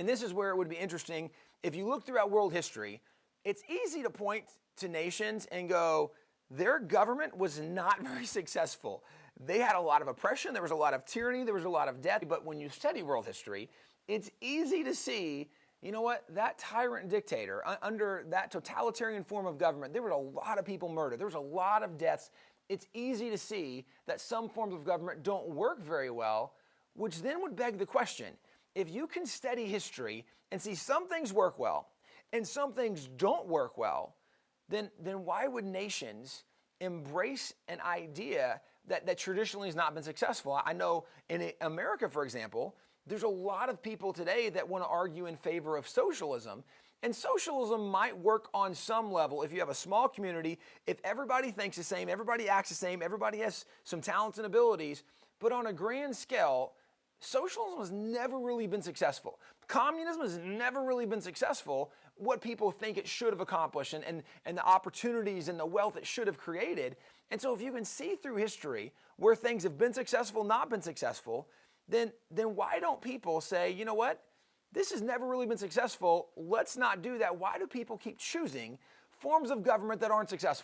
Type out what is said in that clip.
And this is where it would be interesting. If you look throughout world history, it's easy to point to nations and go, their government was not very successful. They had a lot of oppression, there was a lot of tyranny, there was a lot of death. But when you study world history, it's easy to see, you know what, that tyrant dictator, under that totalitarian form of government, there were a lot of people murdered, there was a lot of deaths. It's easy to see that some forms of government don't work very well, which then would beg the question, if you can study history and see some things work well and some things don't work well, then why would nations embrace an idea that traditionally has not been successful? I know in America, for example, there's a lot of people today that want to argue in favor of socialism. And socialism might work on some level if you have a small community, if everybody thinks the same, everybody acts the same, everybody has some talents and abilities. But on a grand scale, socialism has never really been successful. Communism has never really been successful, what people think it should have accomplished and the opportunities and the wealth it should have created. And so if you can see through history where things have been successful, not been successful, then why don't people say, you know what, this has never really been successful, let's not do that. Why do people keep choosing forms of government that aren't successful?